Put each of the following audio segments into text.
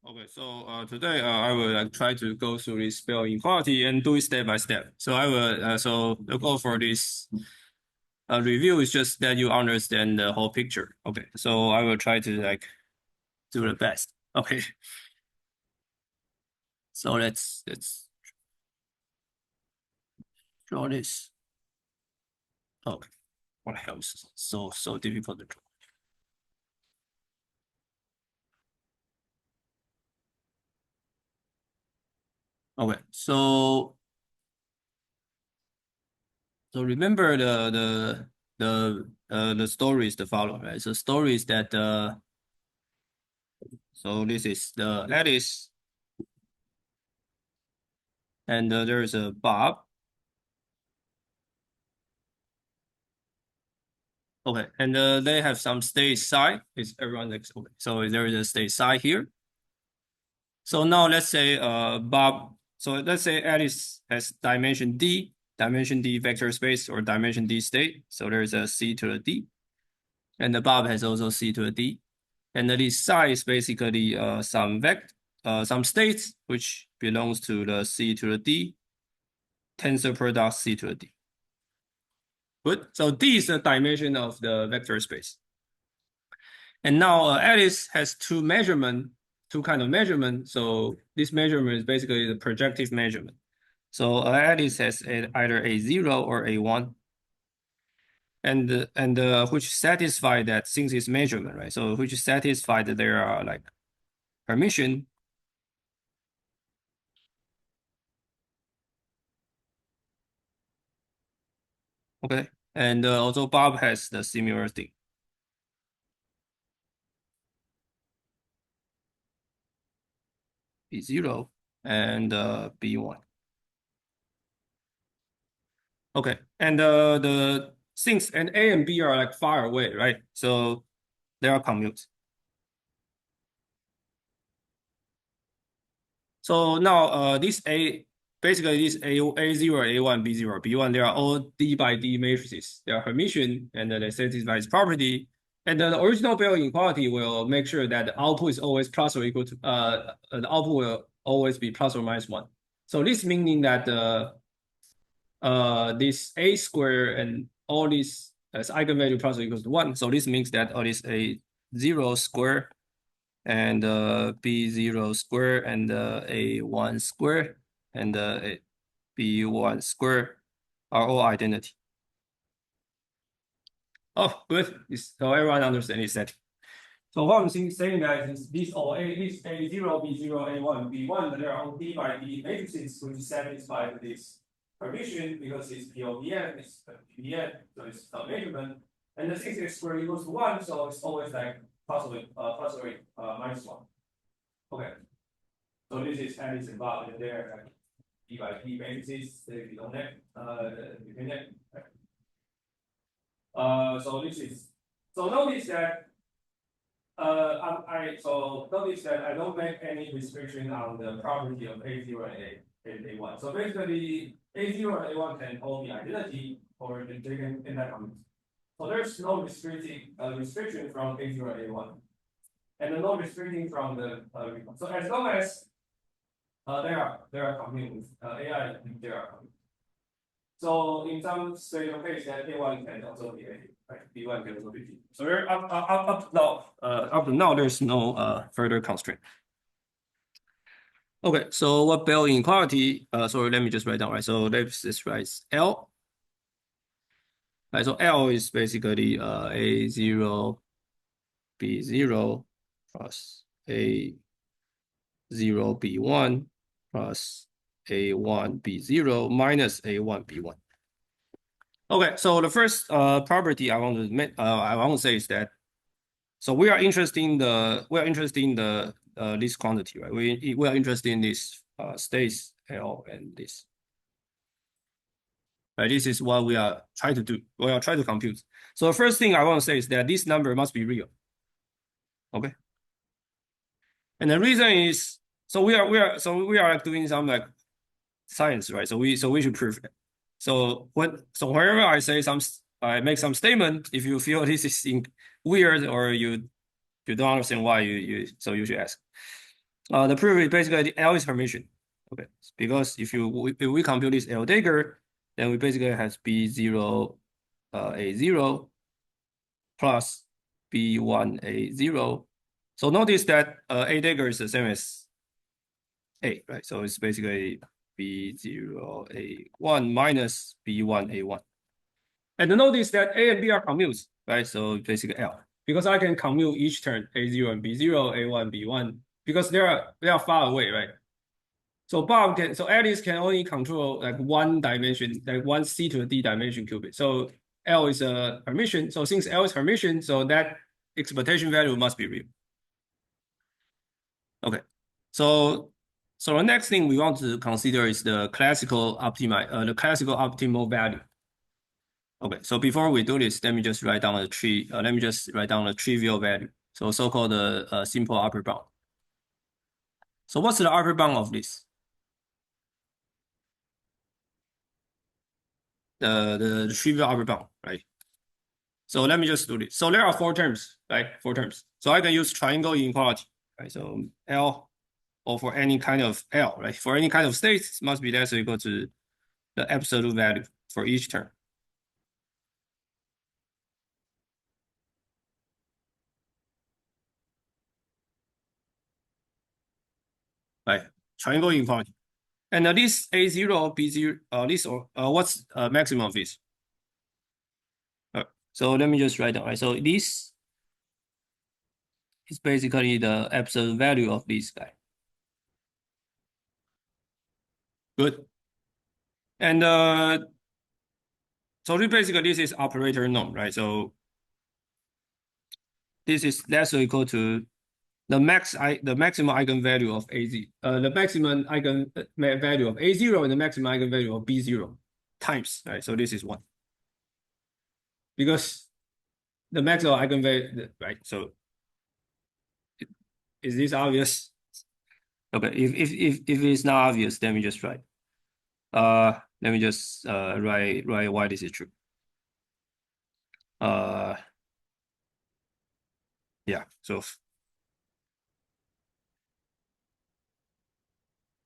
Okay, so today I will try to go through this spell inequality and do it step by step. So I will so the goal for this review is just that you understand the whole picture. Okay, so I will try to do the best. Okay, so let's draw this. Okay, what the hell is so difficult to draw? Okay, so remember the story is the following, right? So story is that so this is the Alice and there is a Bob. Okay, and they have some state psi. Is everyone okay? So there is a state psi here. So now let's say Bob. So let's say Alice has dimension D vector space or dimension D state. So there's a C to the D, and the Bob has also C to the D, and this psi is basically some states which belongs to the C to the D tensor product C to the D. Good. So D is the dimension of the vector space. And now Alice has two kind of measurement. So this measurement is basically the projective measurement. So Alice has either A0 or A1. And which satisfy that since it's measurement, right? So which satisfy that there are like permission. Okay. And also Bob has the similar thing. B0 and B1. Okay, and the things and A and B are like far away, right? So they are commutes. So now this A basically this A0, A1, B0, B1, they are all D by D matrices. They are Hermitian and they satisfy its property. And the original Bell inequality will make sure that the output is always plus or equal to the output will always be plus or minus one. So this meaning that this A square and all these as eigenvalue plus or equals to one. So this means that all this A0 square and B0 square and A1 square and B1 square are all identity. Oh, good. So everyone understands that. So what I'm saying that is these A0, B0, A1, B1, they are all D by D matrices which satisfy this permission because it's POVM, it's PVM, so it's a measurement. And the 6x squared equals to 1, so it's always like plus or minus 1. Okay. So this is Alice involved in there, like D by D matrices, they belong there, between them. So this is, so notice that notice that I don't make any restriction on the property of A0 and A1. So basically, A0 and A1 can all be identity or they can anti-commute. So there's no restriction from A0 and A1. And no restricting from the so as long as there are commutes, AI there are commutes. So in some special case, that A1 can also be A, right? B1 can also be B. So there up to now, there's no further constraint. Okay, so what Bell inequality? So let me just write down, right? So let's just write L. Right, so L is basically A0, B0 plus A0, B1 plus A1, B0 minus A1, B1. Okay, so the first property I want to say is that so we are interested in the this quantity, right? We are interested in this states L and this. Right, this is what we are trying to do. We are trying to compute. So the first thing I want to say is that this number must be real. Okay. And the reason is so we are like doing some like science, right? So we should prove it. So whenever I make some statement, if you feel this is weird or you don't understand why you should ask. The proof is basically L is Hermitian. Okay, because if we compute this L dagger, then we basically have B0 A0 plus B1 A0. So notice that A dagger is the same as A, right? So it's basically B0 A1 minus B1 A1. And notice that A and B are commutes, right? So basically L. Because I can commute each term A0 and B0, A1, B1, because they are far away, right? So Alice can only control like one dimension, like one C to the D dimension qubit. So L is a Hermitian. So since L is Hermitian, so that expectation value must be real. Okay. So the next thing we want to consider is the classical optimal value. Okay, so before we do this, let me just write down a trivial value. So so-called the simple upper bound. So what's the upper bound of this? The trivial upper bound, right? So let me just do this. So there are four terms, right? Four terms. So I can use triangle inequality, right? So L, or for any kind of L, right? For any kind of state, it must be less or equal to the absolute value for each term. Right? Triangle inequality. And this A0, B0, what's maximum of this? So let me just write down, right? So this is basically the absolute value of this guy. Good. And so basically this is operator norm, right? So this is less or equal to the maximum eigenvalue of AZ, the maximum eigenvalue of A0 and the maximum eigenvalue of B0 times, right? So this is 1. Because the maximum eigenvalue, right? So is this obvious? Okay, if it's not obvious, let me just write. Let me just write why this is true. Yeah.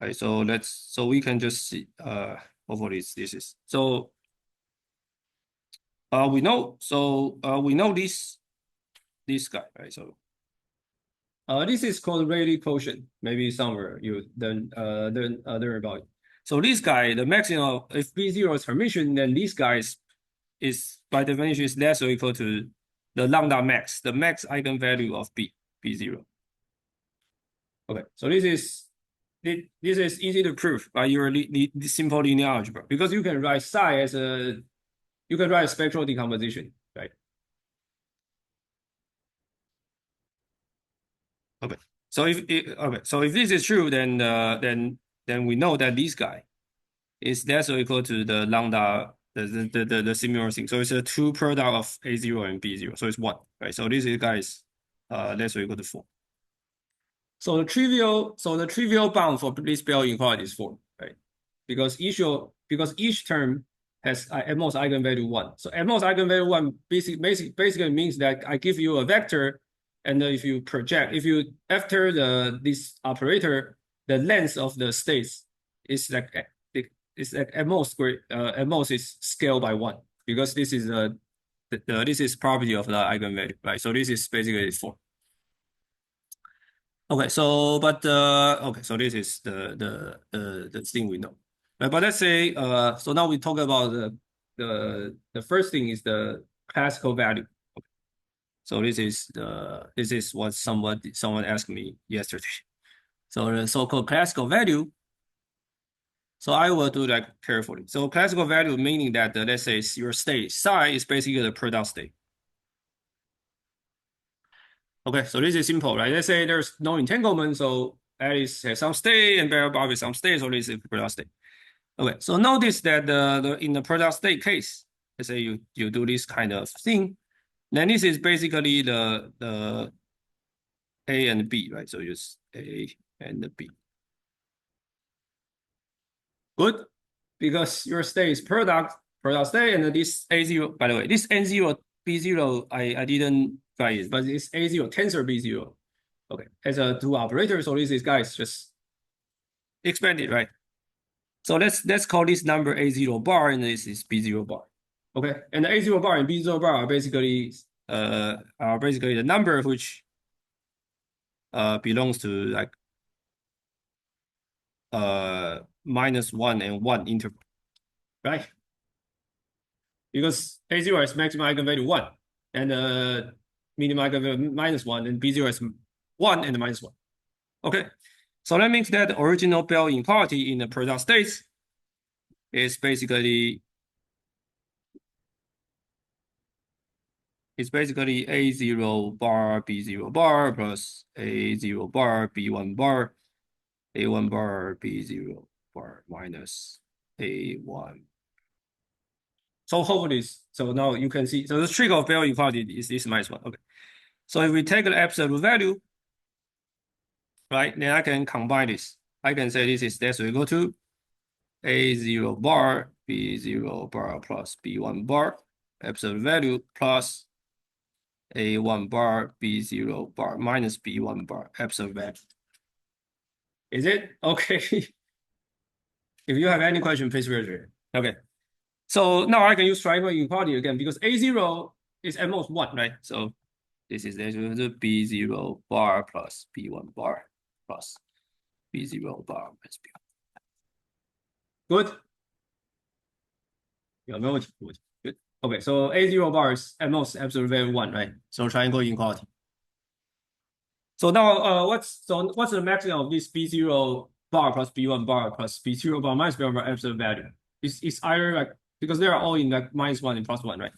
Right. So we can just see hopefully this is so. We know this guy, right? So this is called Rayleigh quotient. Maybe somewhere you learn about it. So this guy, the maximum, if B0 is Hermitian, then this guy is by definition is less or equal to the lambda max, the max eigenvalue of B0. Okay, so this is easy to prove by your simple linear algebra, because you can write psi as you can write a spectral decomposition, right? Okay. So if this is true, then we know that this guy is less or equal to the lambda, the similar thing. So it's a two product of A0 and B0. So it's 1, right? So this guy is less or equal to 4. So the trivial bound for this Bell inequality is 4, right? Because each term has at most eigenvalue 1. So at most eigenvalue 1 basically means that I give you a vector, and if you project, after this operator, the length of the states is like at most is scaled by 1, because this is this is property of the eigenvalue, right? So this is basically 4. Okay, so okay, so this is the thing we know. Right, but let's say so now we talk about the first thing is the classical value. Okay. So this is what someone asked me yesterday. So the so-called classical value. So I will do that carefully. So classical value meaning that let's say your state psi is basically the product state. Okay, so this is simple, right? Let's say there's no entanglement, so Alice has some state and Barrel Bob has some state, so this is product state. Okay, so notice that in the product state case, let's say you do this kind of thing, then this is basically the A and B, right? So just A and B. Good, because your state is product state, and this A0, by the way, this N0, B0, I didn't write it, but it's A0 tensor B0. Okay, as a two operator, so this is guys just expanded, right? So let's call this number A0 bar and this is B0 bar. Okay, and the A0 bar and B0 bar are basically the number which belongs to like -1 and 1 interval, right? Because A0 is maximum eigenvalue 1 and minimum eigenvalue -1 and B0 is 1 and -1. Okay, so that means that the original Bell inequality in the product states is basically A0 bar B0 bar plus A0 bar B1 bar A1 bar B0 bar minus A1. So hopefully, so now you can see, so the trick of Bell inequality is this -1. Okay, so if we take the absolute value, right, then I can combine this. I can say this is that's equal to A0 bar B0 bar plus B1 bar absolute value plus A1 bar B0 bar minus B1 bar absolute value. Is it? Okay. If you have any question, please raise your hand. Okay. So now I can use triangle inequality again because A0 is at most 1, right? So this is the B0 bar plus B1 bar plus B0 bar minus B1. Good. 有没有问题？ Good. Okay, so A0 bar is at most absolute value 1, right? So triangle inequality. So now what's the maximum of this B0 bar plus B1 bar plus B0 bar minus B1 bar absolute value? It's either like, because they are all in like -1 and +1, right?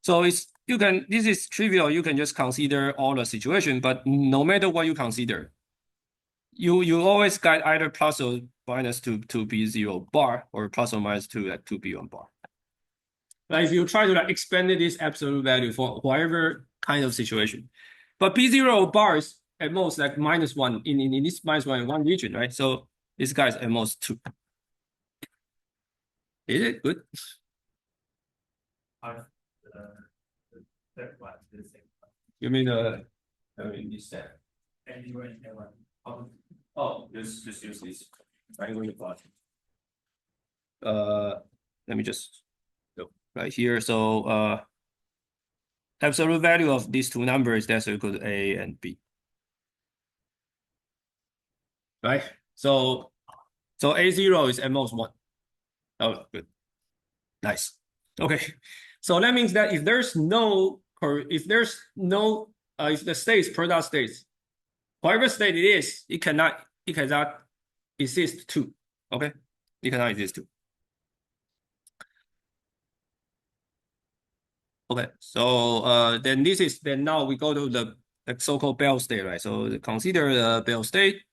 So this is trivial, you can just consider all the situation, but no matter what you consider, you always get either plus or minus to B0 bar or plus or minus to like 2 B1 bar. Like if you try to like expand this absolute value for whatever kind of situation. But B0 bars at most like -1 in this -1 in one region, right? So this guy's at most 2. Is it good? You mean this set? Oh, just use this. I'm going to plot. Let me just go right here. So absolute value of these two numbers that's equal to A and B. Right? So A0 is at most 1. Oh, good. Nice. Okay. So that means that if the states, product states, whatever state it is, it cannot exist too. Okay? It cannot exist too. Okay, so then now we go to the so-called Bell state, right? So consider the Bell state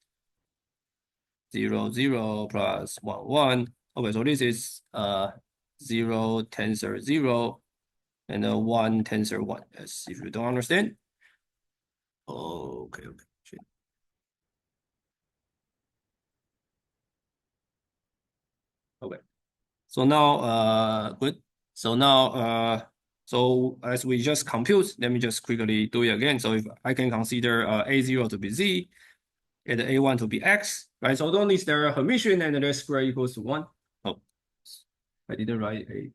0, 0 plus 1, 1. Okay, so this is 0 tensor 0 and 1 tensor 1. Yes, if you don't understand. Okay. Shit. Okay. So now good. So now so as we just compute, let me just quickly do it again. So if I can consider A0 to be Z and A1 to be X, right? So don't list their Hermitian and their square equals to 1. Oh, I didn't write A.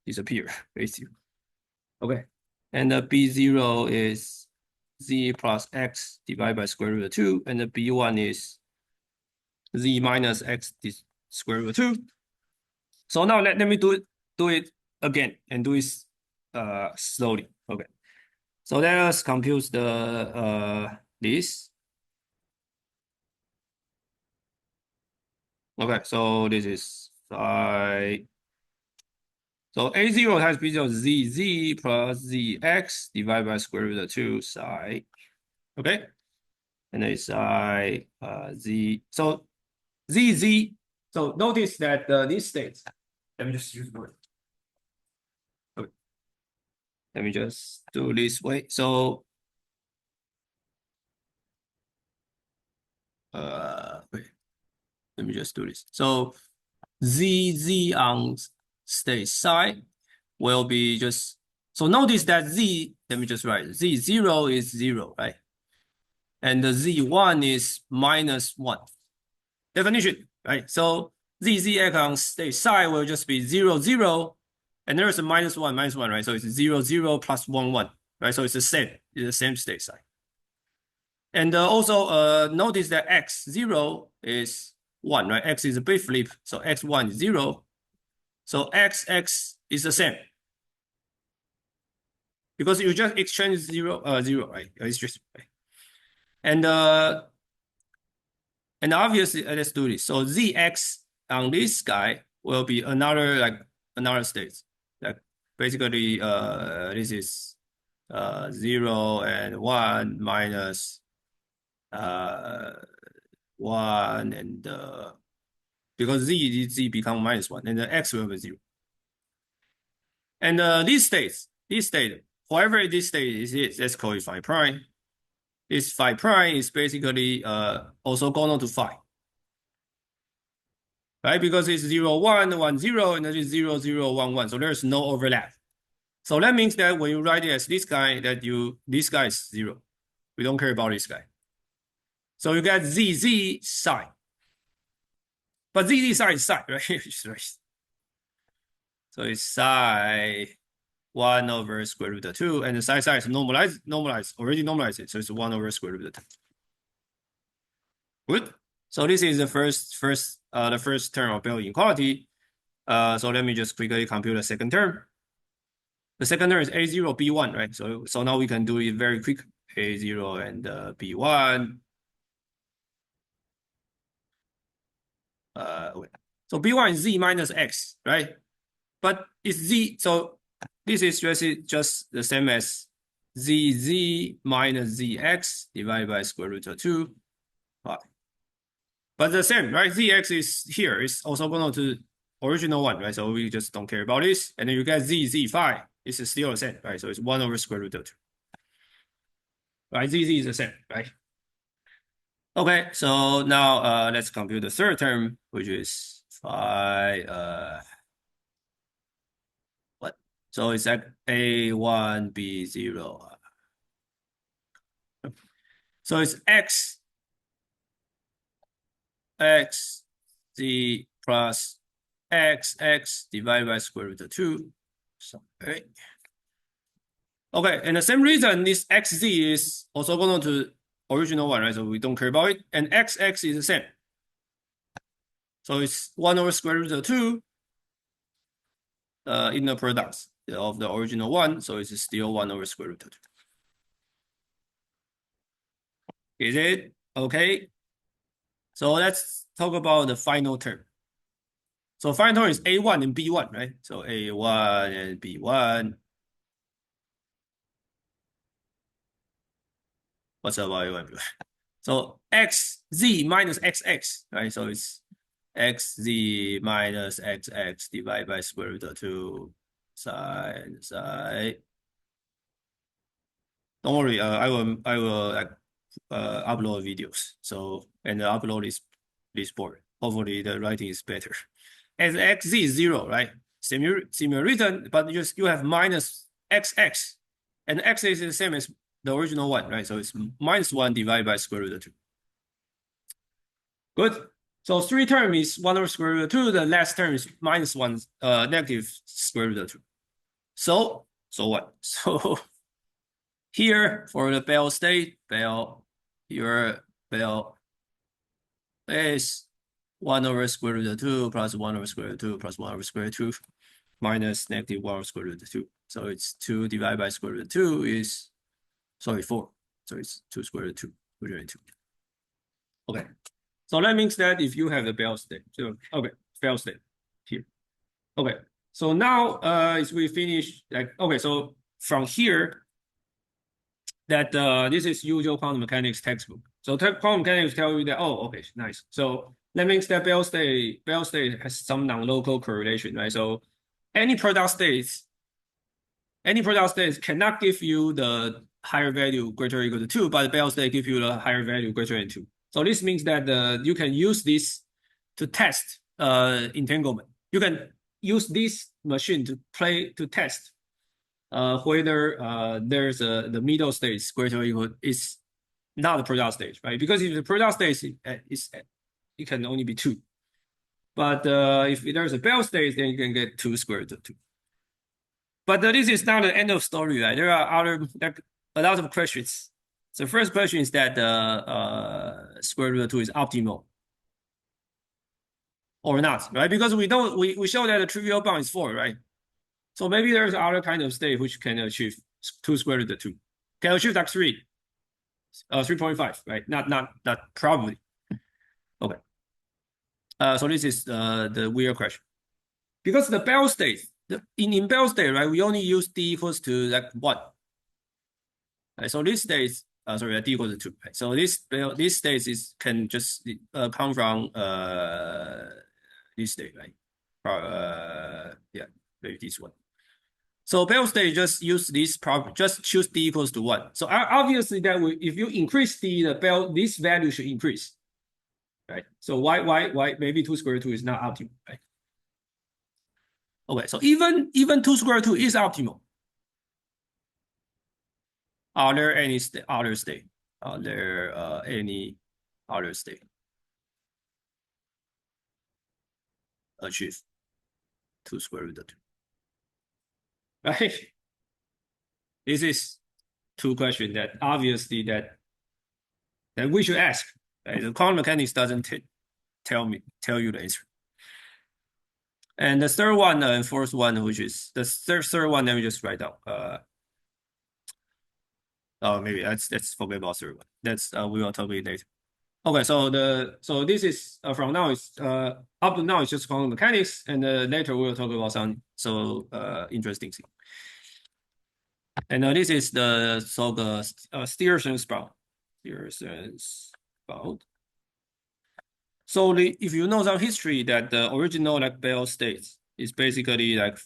Disappear. A0. Okay. And the B0 is Z plus X divided by square root of 2. And the B1 is Z minus X square root of 2. So now let me do it again and do it slowly. Okay. So let us compute the this. Okay, so this is psi. So A0 times B0 ZZ plus ZX divided by square root of 2 psi. Okay. And then psi Z. So ZZ. So notice that these states. Let me just use word. Okay. Let me just do this way. So wait. Let me just do this. So ZZ on state psi will be just, so notice that Z, let me just write Z0 is 0, right? and the Z1 is -1. Definition, right? So ZZX on state psi will just be 0, 0, and there's a -1, -1, right? So it's 0, 0 plus 1, 1, right? So it's the same. It's the same state psi. And also notice that x0 is 1, right? X is a bit flip, so x1 is 0. So xx is the same. Because you just exchange 0, 0, right? It's just right. And obviously, let's do this. So zx on this guy will be another state. Like basically, this is 0 and 1 minus 1, and because z become -1, and the x will be 0. And this state, whoever this state is, let's call it phi prime. This phi prime is basically orthogonal to phi, right? Because it's 0, 1, 1, 0, and then it's 0, 0, 1, 1. So there's no overlap. So that means that when you write it as this guy, this guy is 0. We don't care about this guy. So you get ZZ psi. But ZZ psi is psi, right? So it's psi 1 over square root of 2, and the psi is already normalized it. So it's 1 over square root of 2. Good. So this is the first term of Bell inequality. So let me just quickly compute the second term. The second term is A0, B1, right? So now we can do it very quick. A0 and B1. So B1 is Z minus X, right? But it's Z, so this is just the same as ZZ minus ZX divided by square root of 2. But the same, right? ZX is here. It's also going to original one, right? So we just don't care about this. And then you get ZZ phi. It's still the same, right? So it's 1 over square root of 2. Right? ZZ is the same, right? Okay, so now let's compute the third term, which is phi what? So it's like A1, B0. So it's X Z plus XX divided by square root of 2. So, okay. Okay, and the same reason this XZ is also going to original one, right? So we don't care about it. And XX is the same. So it's 1 over square root of 2 inner products of the original one. So it's still 1 over square root of 2. Is it okay? So let's talk about the final term. So final term is A1 and B1, right? So A1 and B1. What's up, A1 B1? So XZ minus XX, right? So it's XZ minus XX divided by square root of 2 psi. Don't worry, I will upload videos. So, and the upload is this board. Hopefully the writing is better. As XZ is 0, right? Similar written, but you have minus XX, and X is the same as the original one, right? So it's -1 divided by square root of 2. Good. So 3 term is 1 over square root of 2. The last term is -1, negative square root of 2. So what? So here for the Bell state, your Bell is 1 over square root of 2 plus 1 over square root of 2 plus 1 over square root of 2 minus negative 1 over square root of 2. So it's 2 divided by square root of 2 is, sorry, 4. So it's 2 square root of 2, which is 2. Okay. So that means that if you have the Bell state, so okay, Bell state here. Okay. So now as we finish, okay, so from here, that this is usual quantum mechanics textbook. So quantum mechanics tell you that, oh, okay, nice. So that means that Bell state has some non-local correlation, right? So any product states cannot give you the higher value greater or equal to 2, but the Bell state give you the higher value greater than 2. So this means that you can use this to test entanglement. You can use this machine to test whether there's the middle state is greater or equal, is not the product state, right? Because if the product state is it can only be 2. But if there's a Bell state, then you can get 2 square root of 2. But this is not the end of story, right? There are a lot of questions. So the first question is that the square root of 2 is optimal or not, right? Because we show that the trivial bound is 4, right? So maybe there's other kind of state which can achieve 2 square root of 2. Can achieve like 3.5, right? Not probably. Okay. So this is the weird question. Because the Bell state, in Bell state, right, we only use d equals to like 1. Right, so this state, sorry, d equals to 2. Right? So this state can just come from this state, right? Yeah, maybe this one. So Bell state just use this problem, just choose d equals to 1. So obviously that if you increase this value should increase, right? So why maybe 2 square root 2 is not optimal, right? Okay, so even 2 square root 2 is optimal. Are there any other state? Are there any other state achieve 2 square root of 2? Right? This is 2 questions that obviously that we should ask. Right? The quantum mechanics doesn't tell you the answer. And the third one and fourth one, which is the third one, let me just write down. Oh, maybe let's forget about third one. That's we will talk about it later. Okay, so this is from now is up to now it's just quantum mechanics, and later we will talk about some interesting thing. And this is the Tsirelson's bound. Tsirelson's bound. So if you know some history, that the original like Bell states is basically like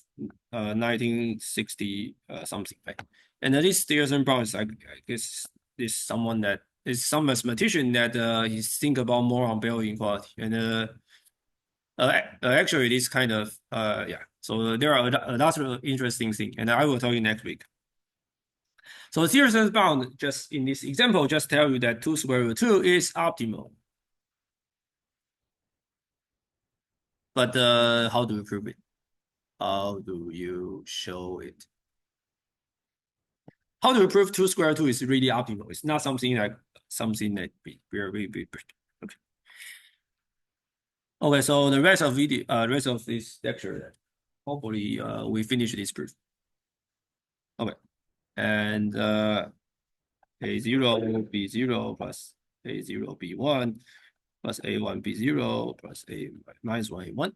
1960 something, right? And this Tsirelson bound is like I guess is someone that is some mathematician that he think about more on Bell inequality, and actually this kind of yeah. So there are a lot of interesting things, and I will tell you next week. So Tsirelson's bound just in this example just tell you that 2 square root 2 is optimal. But how do you prove it? How do you show it? How do you prove 2 square root 2 is really optimal? It's not something that we okay. Okay, so the rest of this lecture, hopefully we finish this proof. Okay, and A0 B0 plus A0 B1 plus A1 B0 plus A minus 1 A1.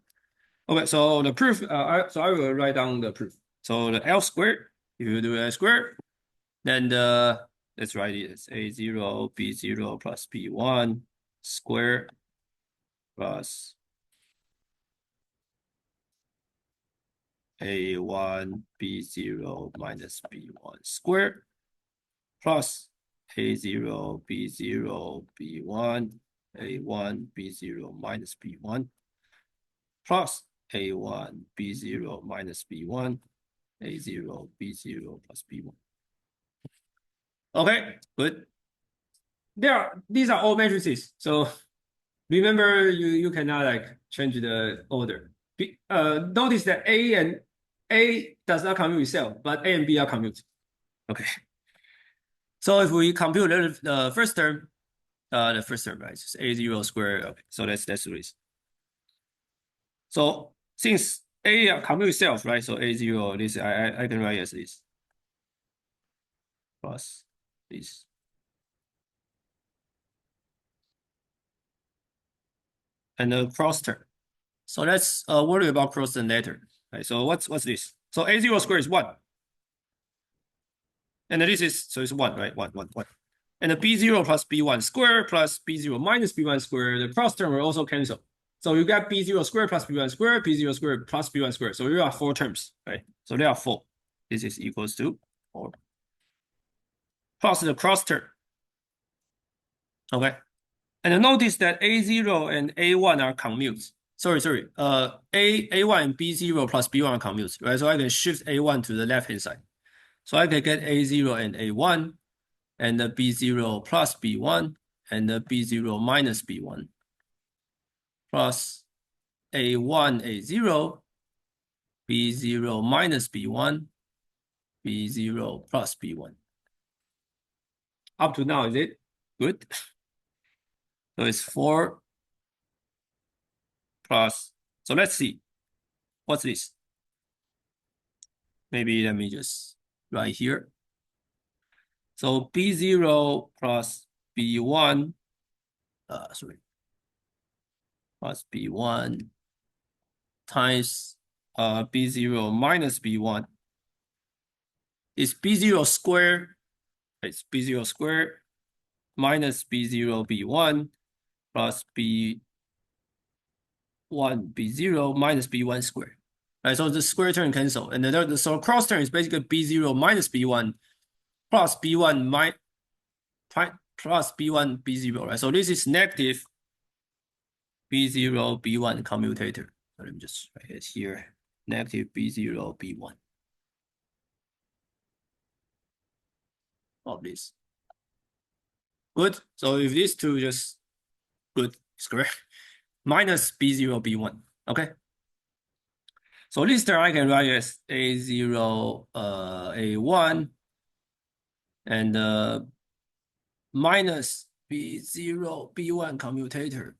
Okay, so the proof, so I will write down the proof. So the L squared, if you do L squared, then let's write it as A0 B0 plus B1 squared plus A1 B0 minus B1 squared plus A0 B0 B1 A1 B0 minus B1 plus A1 B0 minus B1 A0 B0 plus B1. Okay, good. These are all matrices. So remember, you cannot like change the order. Notice that A does not commute itself, but A and B are commute. Okay. So if we compute the first term, right, it's A0 squared. Okay, so let's do this. So since A commute itself, right? So A0, this I can write as this plus this. And the cross term. So let's worry about cross term later. Right, so what's this? So A0 squared is 1. And this is, so it's 1, right? 1. And the B0 plus B1 squared plus B0 minus B1 squared, the cross term will also cancel. So you got B0 squared plus B1 squared, B0 squared plus B1 squared. So you have 4 terms, right? So there are 4. This is equals to 4. Plus the cross term. Okay. And notice that A0 and A1 are commutes. Sorry. A1 and B0 plus B1 are commutes, right? So I can shift A1 to the left-hand side. So I can get A0 and A1 and the B0 plus B1, and the B0 minus B1, plus A1, A0, B0 minus B1, B0 plus B1. Up to now, is it good? So it's 4 plus, so let's see, what's this? Maybe let me just write here. So B0 plus B1, plus B1 times B0 minus B1 is B0 squared. It's B0 squared minus B0 B1 plus B1 B0 minus B1 squared. Right, so the square term cancel, and so cross term is basically B0 minus B1 plus B1 plus B1 B0, right? So this is negative B0 B1 commutator. So let me just write it here, negative B0 B1 of this. Good. So if these two just good, square minus B0 B1. Okay. So this term I can write as A0 A1 and minus B0 B1 commutator.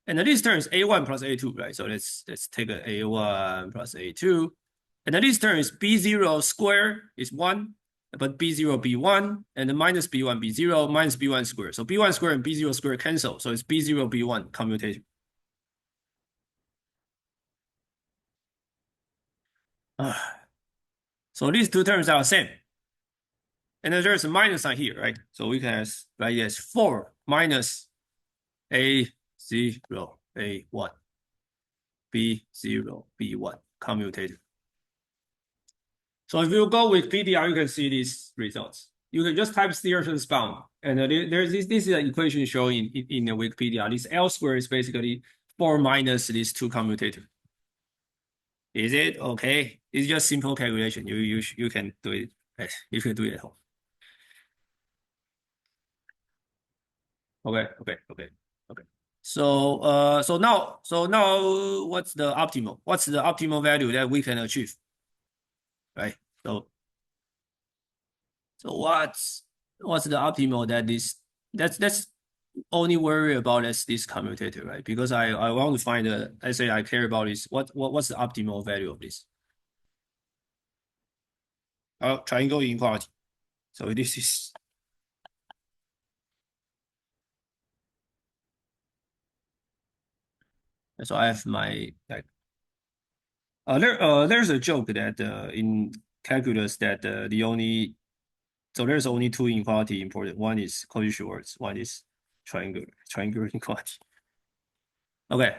And this term is A1 plus A2, right? So let's take a A1 plus A2. And this term is B0 squared is 1, but B0 B1 and the minus B1 B0 minus B1 squared. So B1 squared and B0 squared cancel. So it's B0 B1 commutation. So these two terms are the same. And then there's a minus sign here, right? So we can write it as 4 minus A0 A1 B0 B1 commutator. So if you go with PDR, you can see these results. You can just type Tsirelson's bound, and there's this is an equation shown in the Wikipedia. This L squared is basically 4 minus these two commutator. Is it okay? It's just simple calculation. You can do it. You can do it at home. Okay. So now what's the optimal? What's the optimal value that we can achieve? Right. So what's the optimal that that's only worry about is this commutator, right? Because I want to find let's say I care about is what's the optimal value of this? Triangle inequality. So this is so I have my like there's a joke that in calculus that there's only two inequality important. One is Cauchy-Schwarz, one is triangle inequality. Okay,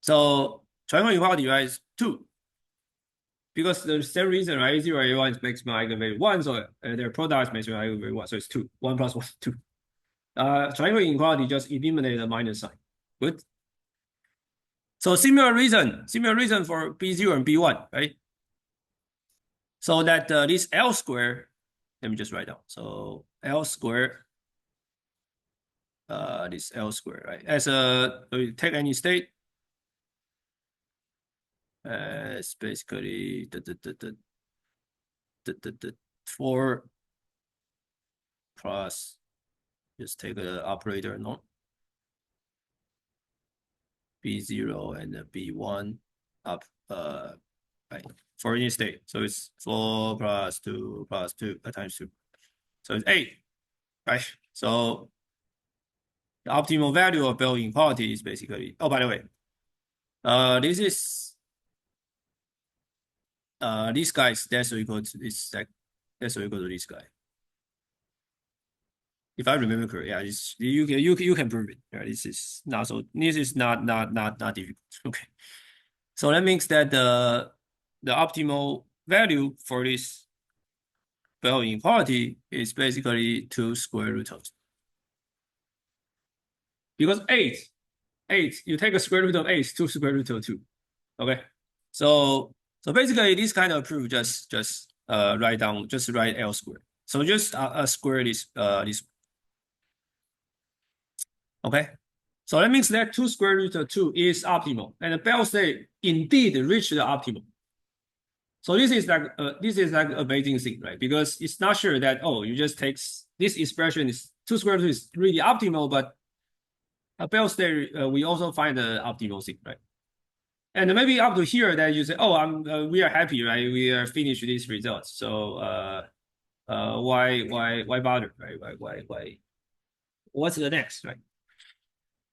so triangle inequality, right, is 2. Because the same reason, right? A0 A1 is maximum eigenvalue 1, so their product is maximum eigenvalue 1, so it's 2. 1 plus 1, 2. Triangle inequality just eliminate the minus sign. Good. So similar reason for B0 and B1, right? So that this L square, let me just write down. So L square, this L square, right? As so you take any state, it's basically the 4 plus, just take an operator, no? B0 and the B1 up, right, for any state. So it's 4 plus 2 plus 2 times 2. So it's 8, right? So the optimal value of Bell inequality is basically, oh, by the way, this is, these guys, that's equal to this, like, that's equal to this guy. If I remember correctly, yeah, you can prove it. Right? This is not difficult. Okay, so that means that the optimal value for this Bell inequality is basically 2 square root of, because 8, you take a square root of 8, 2 square root of 2. Okay, so basically this kind of proof just write L square. So just square this. Okay. So that means that 2 square root of 2 is optimal, and the Bell state indeed reached the optimal. So this is like amazing thing, right? Because it's not sure that you just take this expression is 2 square root is really optimal, but a Bell state we also find the optimal thing, right? And maybe up to here that you say, we are happy, right? We are finished these results. So why bother, right? Why? What's the next, right?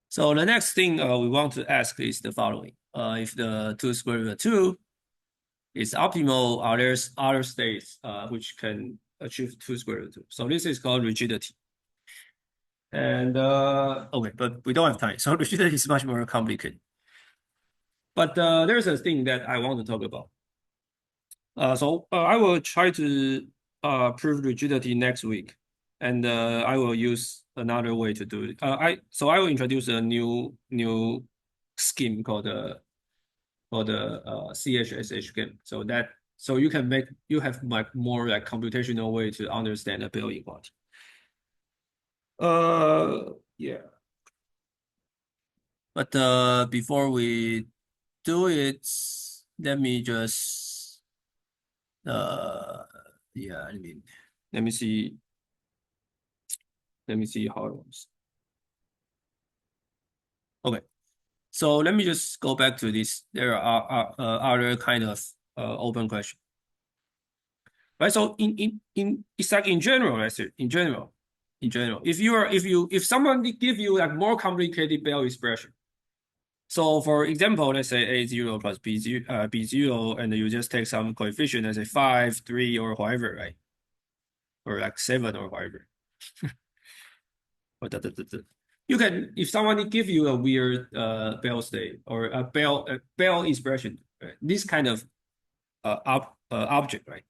So the next thing we want to ask is the following: if the 2 square root of 2 is optimal, are there other states which can achieve 2 square root of 2? So this is called rigidity. And okay, but we don't have time. So rigidity is much more complicated. But there's a thing that I want to talk about. So I will try to prove rigidity next week, and I will use another way to do it. I will introduce a new scheme called the CHSH scheme. So you have like more like computational way to understand the Bell inequality. Yeah. But before we do it, let me just yeah, I mean, let me see how it works. Okay, so let me just go back to this. There are other kind of open question, right? So it's like in general, let's say in general, if someone give you like more complicated Bell expression. So for example, let's say A0 plus B0, and you just take some coefficient, let's say 5, 3, or whatever, right? Or like 7 or whatever. Or you can, if someone give you a weird Bell state or a Bell expression, right? This kind of object, right?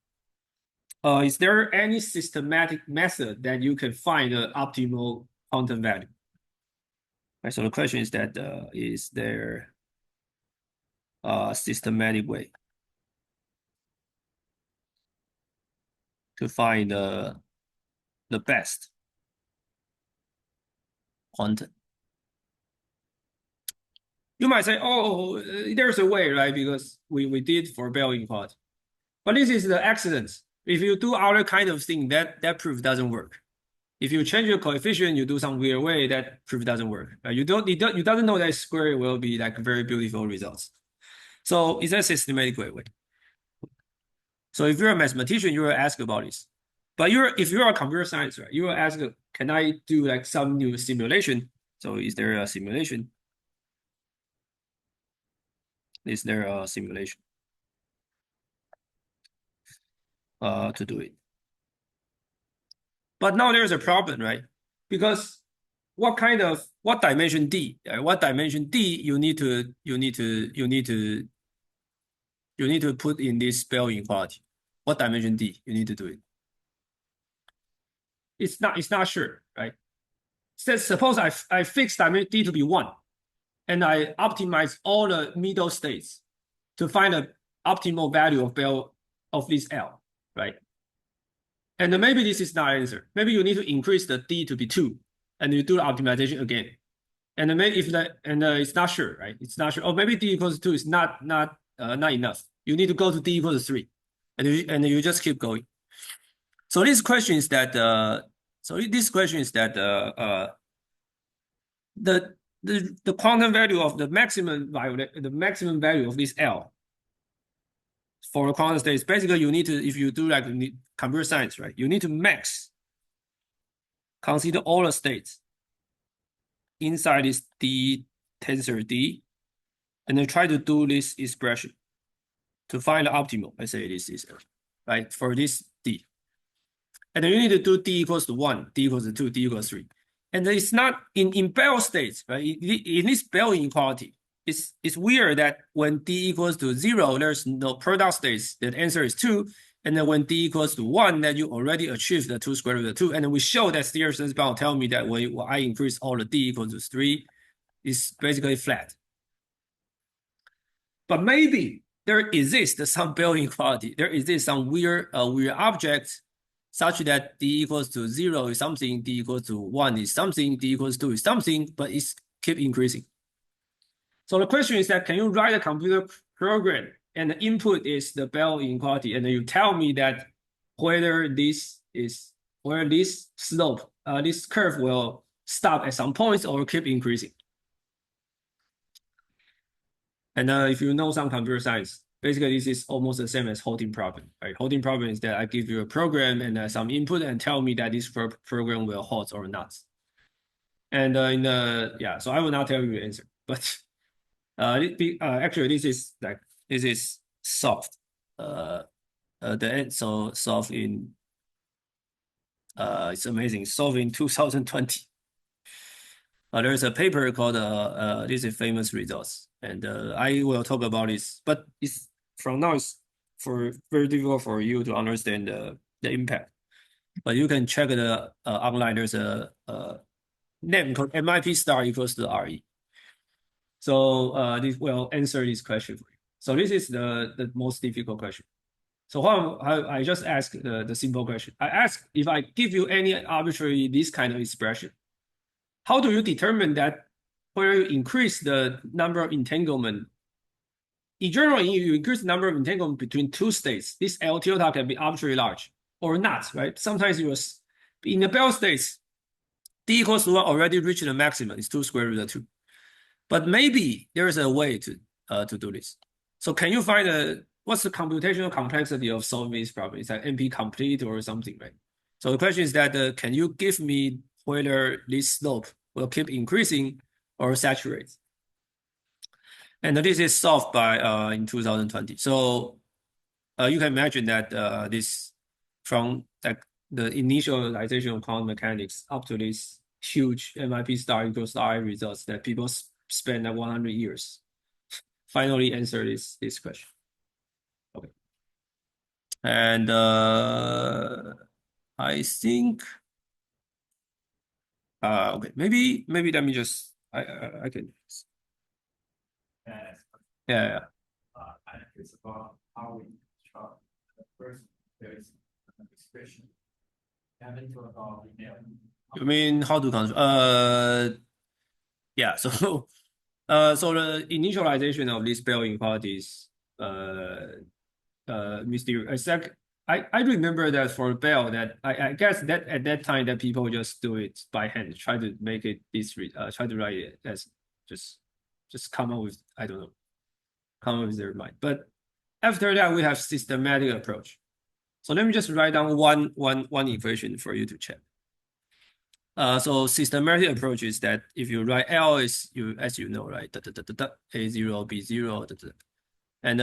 Is there any systematic method that you can find the optimal quantum value? Right, so the question is that is there a systematic way to find the best quantum? You might say, there's a way, right? Because we did for Bell inequality. But this is the accident. If you do other kind of thing, that proof doesn't work. If you change your coefficient, you do some weird way, that proof doesn't work. You doesn't know that square will be like very beautiful results. So it's a systematic way. So if you're a mathematician, you will ask about this. But if you're a computer science, right, you will ask, can I do like some new simulation? So is there a simulation? Is there a simulation to do it? But now there's a problem, right? Because what dimension D? What dimension D you need to put in this Bell inequality? What dimension D you need to do it? It's not sure, right? So suppose I fix dimension D to be 1, and I optimize all the middle states to find the optimal value of Bell of this L, right? And maybe this is not answer. Maybe you need to increase the D to be 2, and you do the optimization again. And maybe it's not sure, right? It's not sure. Or maybe D equals 2 is not enough. You need to go to D equals 3, and you just keep going. So this question is that the quantum value of the maximum value of this L for a quantum state is basically you need to, if you do like computer science, right? You need to consider all the states inside this D tensor D, and then try to do this expression to find the optimal. Let's say this is right for this D. And then you need to do D equals to 1, D equals to 2, D equals to 3. And it's not in Bell states, right? In this Bell inequality, it's weird that when D equals to 0, there's no product states. The answer is 2. And then when D equals to 1, then you already achieved the 2 square root of 2. And then we show that Tsirerson's bound tell me that when I increase all the D equals to 3, it's basically flat. But maybe there exists some Bell inequality. There exists some weird object such that d equals to 0 is something, d equals to 1 is something, d equals to 2 is something, but it's keep increasing. So the question is that, can you write a computer program and the input is the Bell inequality, and then you tell me that whether this slope, this curve will stop at some points or keep increasing. And if you know some computer science, basically this is almost the same as halting problem, right? Halting problem is that I give you a program and some input and tell me that this program will halt or not. And so I will not tell you the answer, but actually this is solved. Solved in it's amazing, solved in 2020. There's a paper called this is famous results, and I will talk about this, but it's from now it's very difficult for you to understand the impact. But you can check the online. There's a name called MIP star equals to RE. So this will answer this question for you. So this is the most difficult question. So I just ask the simple question. I ask, if I give you any arbitrary this kind of expression, how do you determine that where you increase the number of entanglement? In general, you increase the number of entanglement between two states. This L tilde can be arbitrarily large or not, right? Sometimes it was in the Bell states, d equals to 1 already reached the maximum. It's 2 square root of 2. But maybe there is a way to do this. So can you find what's the computational complexity of solving this problem? It's like NP complete or something, right? So the question is that can you give me whether this slope will keep increasing or saturate? And this is solved by in 2020. So you can imagine that this from like the initialization of quantum mechanics up to this huge MIP star equals I results that people spend like 100 years finally answer this question. Okay. And I think okay, maybe let me just I can yeah. It's about how we chart the first there is an expression. Haven't talked about You mean how to control? Yeah. So so the initialization of these Bell inequalities mysterious. I remember that for Bell that I guess that at that time that people just do it by hand, try to make it try to write it as just come up with, I don't know, come up with their mind. But after that we have systematic approach. So let me just write down one equation for you to check. So systematic approach is that if you write L is as you know, right, A0 B0 and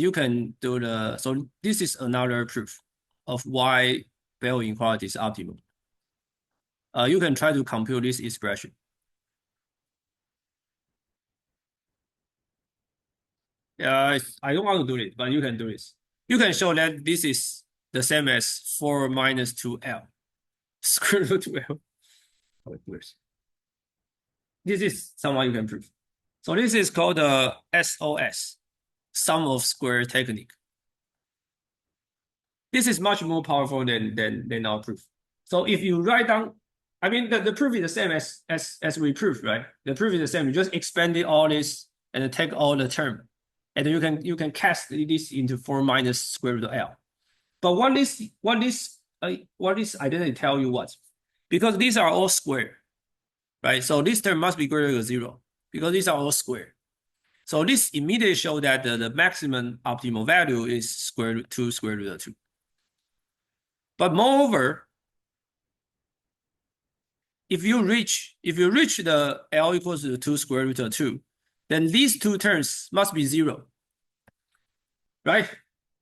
you can do so this is another proof of why Bell inequality is optimal. You can try to compute this expression. I don't want to do it, but you can do this. You can show that this is the same as 4 minus 2L square root 2L. This is someone you can prove. So this is called the SOS, sum of square technique. This is much more powerful than our proof. So if you write down, I mean the proof is the same as we proved, right? The proof is the same. You just expand it all this and take all the term, and you can cast this into 4 minus square root of L. But what this identity tell you what? Because these are all square, right? So this term must be greater than 0 because these are all square. So this immediately shows that the maximum optimal value is 2 square root of 2. But moreover, if you reach the L equals to 2 square root of 2, then these two terms must be 0, right?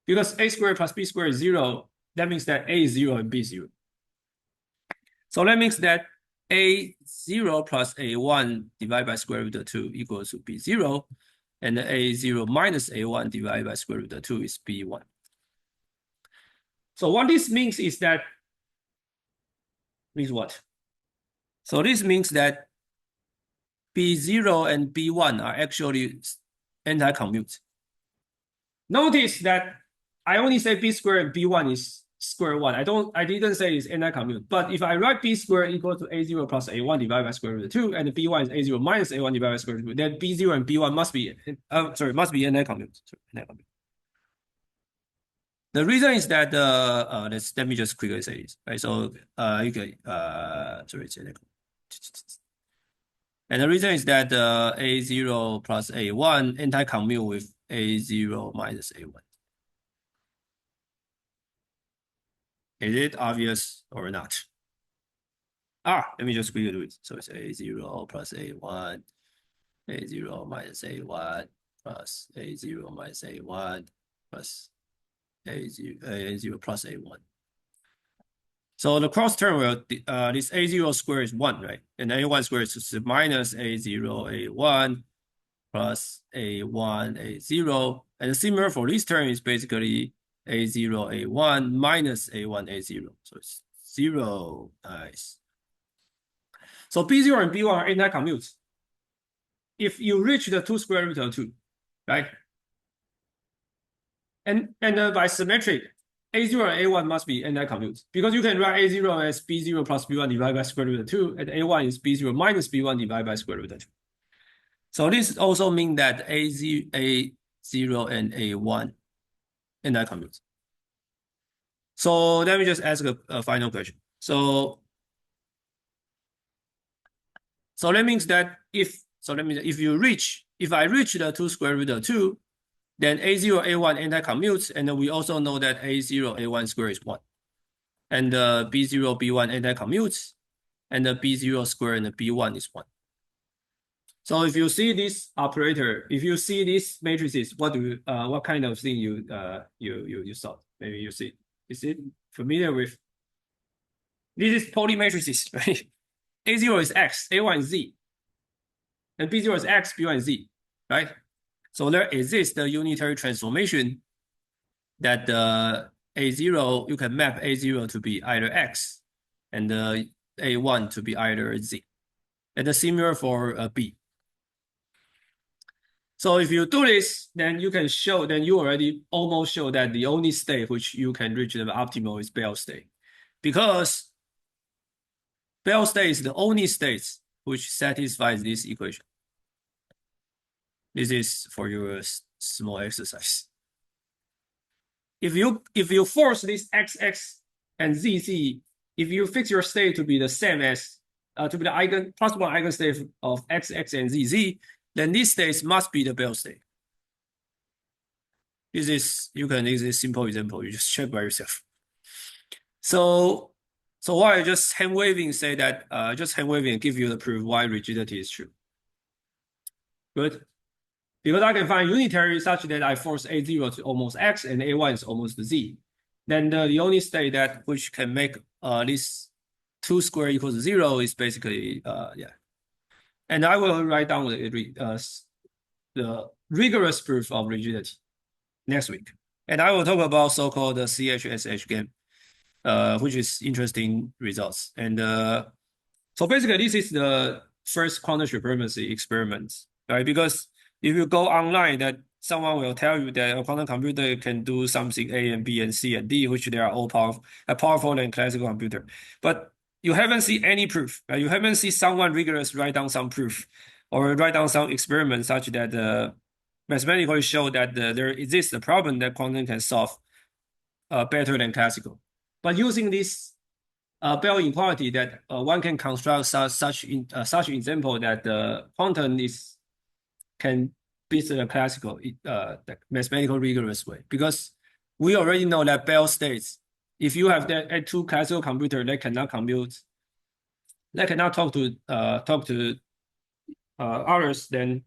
Because a squared plus b squared is 0. That means that a is 0 and b is 0. So that means that a0 plus a1 divided by square root of 2 equals to b0, and a0 minus a1 divided by square root of 2 is b1. So what this means is that, means what? So this means that b0 and b1 are actually anti-commute. Notice that I only say b squared and b1 is square 1, I didn't say it's anti-commute. But if I write b squared equal to a0 plus a1 divided by square root of 2, and b1 is a0 minus a1 divided by square root of 2, then b0 and b1 must be anti-commute. The reason is that let me just quickly say this, right? So you can and the reason is that a0 plus a1 anti-commute with a0 minus a1. Is it obvious or not? Let me just quickly do it. So it's a0 plus a1, a0 minus a1 plus a0 minus a1 plus a0 plus a1. So the cross term will, this a0 squared is 1, right? And a1 squared is minus a0 a1 plus a1 a0. And similar for this term is basically a0 a1 minus a1 a0. So it's 0. Nice. So b0 and b1 are anti-commute. If you reach the 2 square root of 2, right? And by symmetric, a0 and a1 must be anti-commute because you can write a0 as b0 plus b1 divided by square root of 2, and a1 is b0 minus b1 divided by square root of 2. So this also means that a0 and a1 anti-commute. So let me just ask a final question. So that means that if I reach the 2 square root of 2, then a0 a1 anti-commutes, and we also know that a0 a1 squared is 1, and b0 b1 anti-commutes, and the b0 squared and the b1 is 1. So if you see this operator, if you see these matrices, what kind of thing you saw? Maybe you see. Is it familiar with? This is polymatrices, right? a0 is x, a1 is z, and b0 is x, b1 is z, right? So there exists the unitary transformation that a0, you can map a0 to be either x and a1 to be either z. And the similar for b. So if you do this, then you can show, then you already almost show that the only state which you can reach the optimal is Bell state. Because Bell state is the only state which satisfies this equation. This is for your small exercise. If you force this xx and zz, if you fix your state to be the same as to be the possible eigenstate of xx and zz, then these states must be the Bell state. This is a simple example. You just check by yourself. So why just hand waving say that just hand waving and give you the proof why rigidity is true. Good. Because I can find unitary such that I force a0 to almost x and a1 is almost z. Then the only state that which can make this 2 squared equals 0 is basically And I will write down the rigorous proof of rigidity next week. And I will talk about so-called the CHSH game, which is interesting results. And so basically this is the first quantum supremacy experiment, right? Because if you go online, that someone will tell you that a quantum computer can do something A and B and C and D, which they are all powerful than classical computer. But you haven't seen any proof, right? You haven't seen someone rigorous write down some proof or write down some experiment such that mathematically show that there exists a problem that quantum can solve better than classical. But using this Bell inequality, that one can construct such example that the quantum can beat the classical the mathematical rigorous way, because we already know that Bell states, if you have that two classical computer that cannot compute, that cannot talk to others, then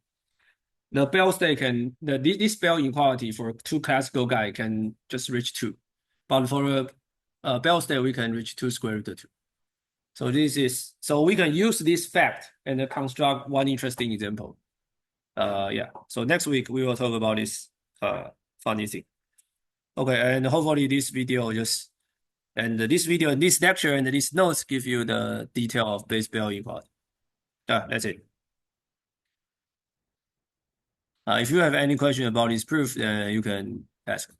the Bell state this Bell inequality for two classical guy can just reach 2, but for a Bell state we can reach 2 square root of 2. So we can use this fact and construct one interesting example. So next week we will talk about this funny thing. Okay, and hopefully this video this lecture and these notes give you the detail of base Bell inequality. That's it. If you have any question about this proof, you can ask.